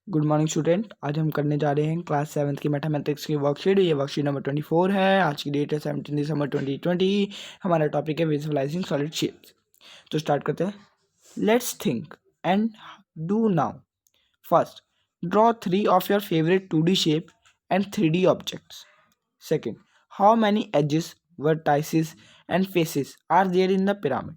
Good morning student. आज हम करने जा रहे हैं क्लास 7 की मैथमेटिक्स की वर्कशीट। ये वर्कशीट नंबर 24 है। आज की डेट है 17 दिसंबर 2020। हमारा टॉपिक है विजुअलाइजिंग सॉलिड शेप्स। तो स्टार्ट करते हैं। Let's think and do now. First, draw 3 of your favourite 2D shape and 3D objects. Second, how many edges, vertices and faces are there in the pyramid?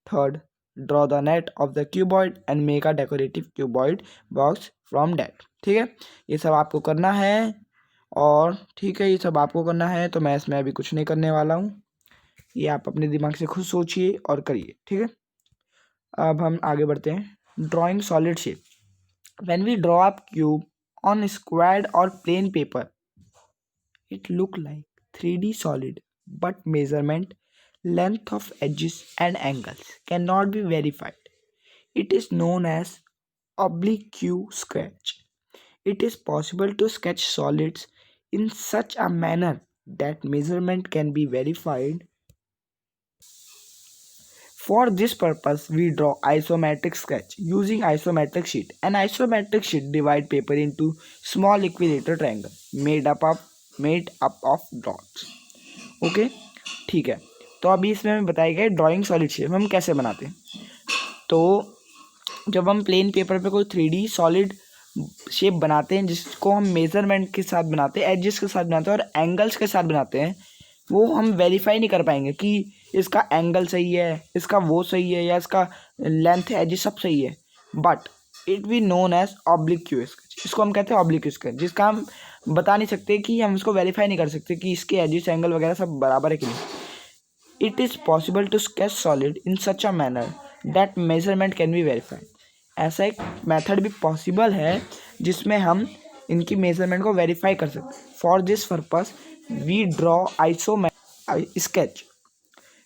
Third, draw the net of the cuboid and make a decorative cuboid box from that. ठीक है, ये सब आपको करना है। और ठीक है, ये सब आपको करना है, तो मैं इसमें अभी कुछ नहीं करने वाला हूँ। ये आप अपने दिमाग से खुद सोचिए और करिए। ठीक है, अब हम आगे बढ़ते हैं। Drawing solid shape. When we draw a cube on squared और plain paper, it look like 3D solid, but measurement, length of edges and angles cannot be verified. It is known as oblique sketch. It is possible to sketch solids in such a manner that measurement can be verified. For this purpose, we draw isometric sketch using isometric sheet. An isometric sheet divide paper into small equilateral triangle made up of dots. Okay, ठीक है। तो अभी इसमें हमें बताया गया drawing solid shape हम कैसे बनाते हैं। तो जब हम प्लेन पेपर पे कोई 3D सॉलिड शेप बनाते हैं, जिसको हम मेजरमेंट के साथ बनाते हैं, एजेस के साथ बनाते हैं और एंगल्स के साथ बनाते हैं, वो हम वेरीफाई नहीं कर पाएंगे कि इसका एंगल सही है, इसका वो सही है, या इसका लेंथ है, एजेस सब सही है। But it we known as oblique sketch. इसको हम कहते हैं ऑब्लिक स्केच, जिसका हम बता नहीं सकते कि हम इसको वेरीफाई नहीं कर सकते कि इसके एजेस एंगल वगैरह सब बराबर है कि नहीं। It is possible to sketch solid in such a manner that measurement can be verified. ऐसा एक मेथड भी पॉसिबल है जिसमें हम इनकी मेजरमेंट को वेरीफाई कर सकते। For this purpose we draw sketch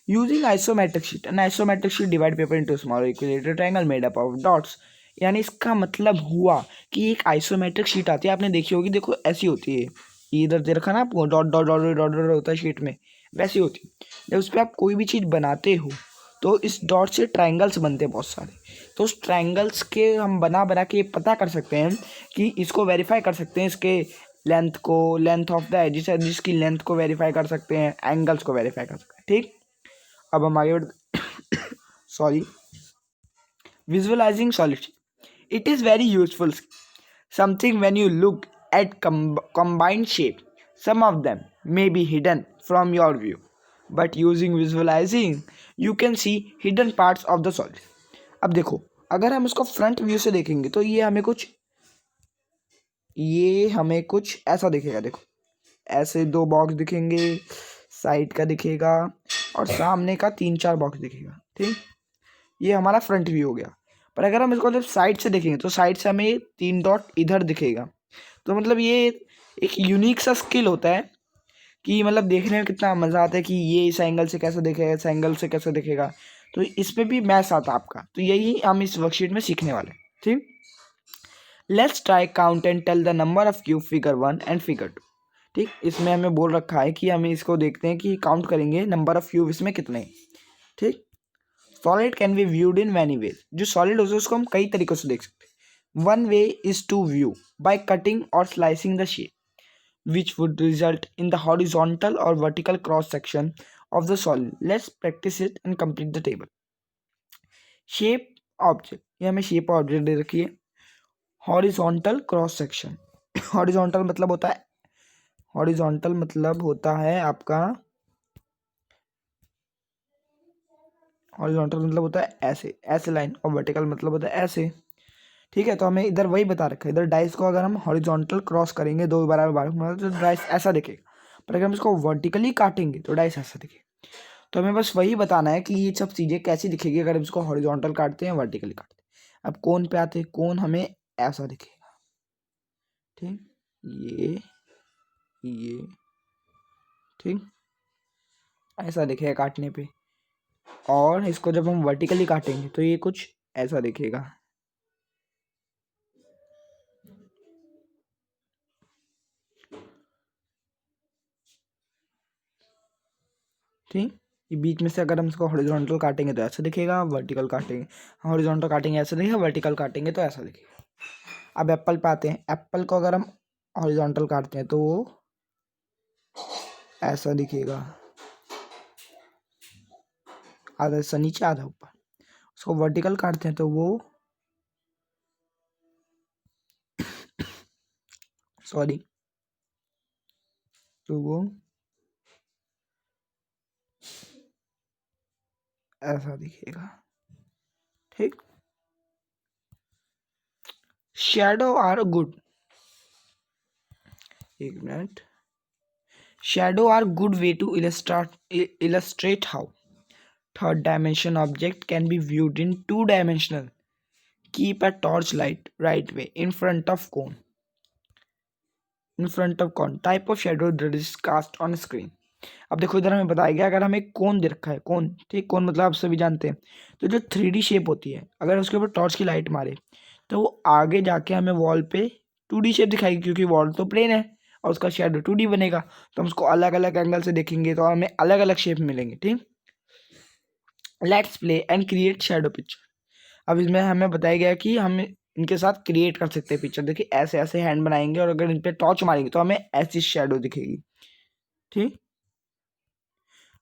using isometric sheet. An isometric sheet divide paper into small equilateral triangle made up of dots. यानी इसका मतलब हुआ कि एक आइसोमेट्रिक शीट आती है, आपने देखी होगी, देखो ऐसी होती है, इधर दे रखा ना आपको, dot dot dot dot dot होता है शीट में, वैसी होती है। जब उस पर आप कोई भी चीज़ बनाते हो तो इस डॉट से ट्राइंगल्स बनते हैं बहुत सारे। तो उस ट्राइंगल्स के हम बना बना के पता कर सकते हैं कि इसको वेरीफाई कर सकते हैं, इसके लेंथ को, length of the edges, edges की लेंथ को वेरीफाई कर सकते हैं, एंगल्स को वेरीफाई कर सकते हैं। ठीक, अब हम आगे बढ़ते sorry visualising solid shape. It is very useful something when you look at combined shape. Some of them may be hidden from your view, but using visualizing you can see hidden parts of the solid. अब देखो, अगर हम इसको front view से देखेंगे तो ये हमें कुछ ऐसा दिखेगा। देखो, ऐसे 2 बॉक्स दिखेंगे, साइड का दिखेगा और सामने का 3-4 बॉक्स दिखेगा। ठीक, ये हमारा फ्रंट व्यू हो गया। पर अगर हम इसको जब साइड से देखेंगे तो साइड से हमें 3 डॉट इधर दिखेगा। तो मतलब ये एक यूनिक सा स्किल होता है कि मतलब देखने में कितना मज़ा आता है कि ये इस एंगल से कैसे दिखेगा, इस एंगल से कैसे दिखेगा। तो इसमें भी मैथ्स आता आपका। तो यही हम इस वर्कशीट में सीखने वाले हैं। ठीक, let's try count and tell the number of cube figure 1 and figure 2। ठीक, इसमें हमें बोल रखा है कि हमें इसको देखते हैं कि काउंट करेंगे नंबर ऑफ क्यूब इसमें कितने हैं। ठीक, solid can be viewed in many ways. जो सॉलिड होता है उसको हम कई तरीकों से देख सकते हैं। One way is to view by cutting और slicing the shape which would result in the horizontal or vertical cross section of the solid. Let's practice it and complete the table. Shape object, ये हमें shape object दे रखी है। horizontal cross section, horizontal मतलब होता है आपका, horizontal मतलब होता है ऐसे लाइन, और vertical मतलब होता है ऐसे। ठीक है, तो हमें इधर वही बता रखा है। इधर डाइस को अगर हम हॉरिजॉन्टल क्रॉस करेंगे 2 बराबर तो डाइस ऐसा दिखेगा, पर अगर हम इसको वर्टिकली काटेंगे तो डाइस ऐसा दिखेगा। तो हमें बस वही बताना है कि ये सब चीज़ें कैसी दिखेगी अगर हम इसको हॉरिजॉन्टल काटते हैं, वर्टिकली काटते हैं। अब कोन पे आते हैं, कोन हमें ऐसा दिखेगा। ठीक, ये ठीक ऐसा दिखेगा काटने पे, और इसको जब हम वर्टिकली काटेंगे तो ये कुछ ऐसा दिखेगा। ठीक, ये बीच में से अगर हम इसको हॉरिजॉन्टल काटेंगे तो ऐसा दिखेगा, वर्टिकल काटेंगे, हॉरिजॉन्टल काटेंगे ऐसा दिखेगा, वर्टिकल काटेंगे तो ऐसा दिखेगा। अब एप्पल पे आते हैं। एप्पल को अगर हम हॉरिजॉन्टल काटते हैं तो वो ऐसा दिखेगा, आधा से नीचे आधा ऊपर। उसको वर्टिकल काटते हैं तो वो सॉरी तो वो ऐसा दिखेगा, ठीक। शैडो आर गुड, एक मिनट। Shadow are good way to illustrate how third dimension object can be viewed in two dimensional. Keep a torch light right way in front of cone. Type of shadow that is cast on screen. अब देखो इधर हमें बताया गया, अगर हमें कोन दे रखा है, कोन, ठीक, कोन मतलब आप सभी जानते हैं, तो जो 3D शेप होती है, अगर उसके ऊपर टॉर्च की लाइट मारे तो वो आगे जाके हमें वॉल पे 2D शेप दिखाएगी, क्योंकि वॉल तो प्लेन है और उसका शेडो 2D बनेगा। तो हम उसको अलग अलग एंगल से देखेंगे तो हमें अलग अलग शेप मिलेंगे, ठीक। Let's play and create shadow picture. अब इसमें हमें बताया गया कि हम इनके साथ क्रिएट कर सकते हैं पिक्चर। देखिए ऐसे ऐसे हैंड बनाएंगे और अगर इन पे टॉर्च मारेंगे तो हमें ऐसी शेडो दिखेगी, ठीक।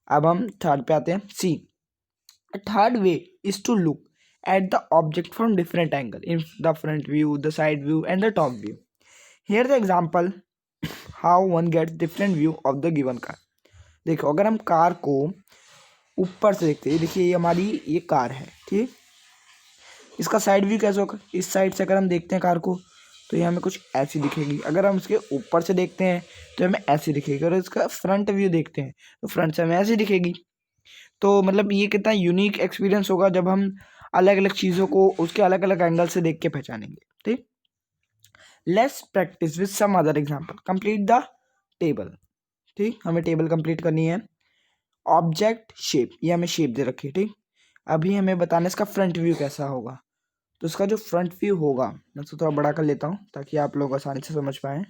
अब हम थर्ड पे आते हैं। सी, a third way is to look at the object from different angle, in the front view, the side view and the top view. Here the example how one gets different view of the given car. देखो अगर हम car को ऊपर से देखते हैं, देखिए ये हमारी ये कार है, ठीक। इसका साइड व्यू कैसे होगा, इस साइड से अगर हम देखते हैं कार को तो ये हमें कुछ ऐसी दिखेगी। अगर हम इसके ऊपर से देखते हैं तो हमें ऐसी दिखेगी, और इसका फ्रंट व्यू देखते हैं तो फ्रंट से हमें ऐसी दिखेगी। तो मतलब ये कितना यूनिक एक्सपीरियंस होगा जब हम अलग अलग चीज़ों को उसके अलग अलग एंगल से देख के पहचानेंगे, ठीक। Let's practise with some other example. Complete the table, ठीक, हमें टेबल कंप्लीट करनी है। ऑब्जेक्ट शेप, ये हमें शेप दे रखी है, ठीक। अभी हमें बताना इसका फ्रंट व्यू कैसा होगा। तो इसका जो फ्रंट व्यू होगा, मैं इसको थोड़ा बड़ा कर लेता हूँ ताकि आप लोग आसानी से समझ पाएँ।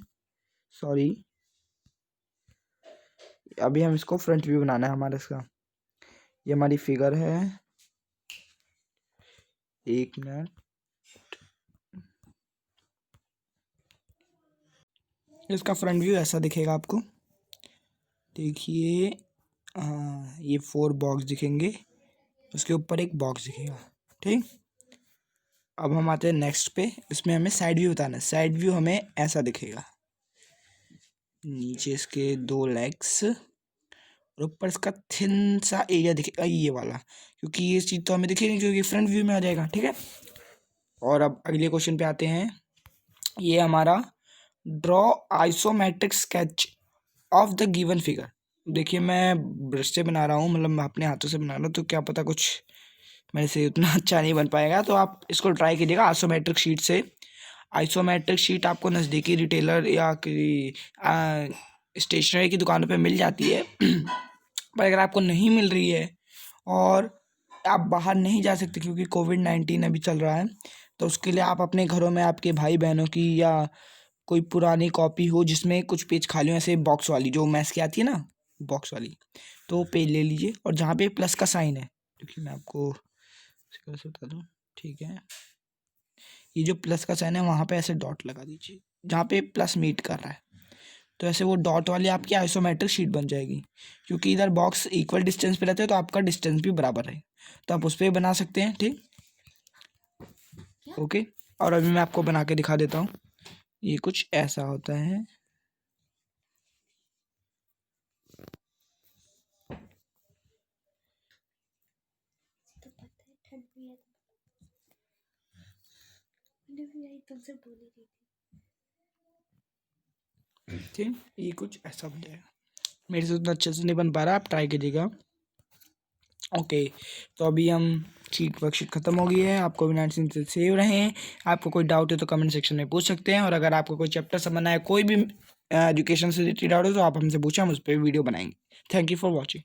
सॉरी, अभी हम इसको फ्रंट व्यू बनाना है हमारा इसका। ये हमारी फिगर है, एक मिनट। इसका फ्रंट व्यू ऐसा दिखेगा आपको, देखिए। ये 4 बॉक्स दिखेंगे, उसके ऊपर एक बॉक्स दिखेगा, ठीक। अब हम आते हैं नेक्स्ट पे। इसमें हमें साइड व्यू बताना है। साइड व्यू हमें ऐसा दिखेगा, नीचे इसके 2 लेग्स और ऊपर इसका थिन सा एरिया दिखेगा, ये वाला, क्योंकि ये चीज़ तो हमें दिखेगी क्योंकि फ्रंट व्यू में आ जाएगा, ठीक है। और अब अगले क्वेश्चन पे आते हैं। ये हमारा draw isometric sketch of the given figure. देखिए मैं ब्रश से बना रहा हूँ, मतलब मैं अपने हाथों से बना रहा हूँ, तो क्या पता कुछ मेरे से उतना अच्छा नहीं बन पाएगा, तो आप इसको ट्राई कीजिएगा आइसोमेट्रिक शीट से। आइसोमेट्रिक शीट आपको नज़दीकी रिटेलर या स्टेशनरी की दुकानों पे मिल जाती है पर अगर आपको नहीं मिल रही है और आप बाहर नहीं जा सकते क्योंकि कोविड-19 अभी चल रहा है, तो उसके लिए आप अपने घरों में आपके भाई बहनों की या कोई पुरानी कॉपी हो जिसमें कुछ पेज खाली हो, ऐसे बॉक्स वाली जो मैथ्स की आती है ना, बॉक्स वाली, तो वो पेज ले लीजिए और जहाँ पे प्लस का साइन है, क्योंकि मैं आपको कैसे बता दूँ, ठीक है, ये जो प्लस का साइन है वहाँ पे ऐसे डॉट लगा दीजिए जहाँ पे प्लस मीट कर रहा है, तो ऐसे वो डॉट वाली आपकी आइसोमेट्रिक शीट बन जाएगी। क्योंकि इधर बॉक्स इक्वल डिस्टेंस पे रहते हैं तो आपका डिस्टेंस भी बराबर है, तो आप उस पर बना सकते हैं, ठीक। ओके, और अभी मैं आपको बना के दिखा देता हूँ। ये कुछ ऐसा होता है, ठीक। ये कुछ ऐसा बन जाएगा। मेरे से उतना अच्छे से नहीं बन पा रहा, आप ट्राई कीजिएगा। ओके, तो अभी हम शीट वर्कशीट ख़त्म हो गई है। आपको भी 9 से सेव रहें। आपको कोई डाउट है तो कमेंट सेक्शन में पूछ सकते हैं, और अगर आपको कोई चैप्टर समझना है, कोई भी एजुकेशन से रिलेटेड डाउट हो तो आप हमसे पूछें, हम उस पर वीडियो बनाएंगे। Thank you for watching.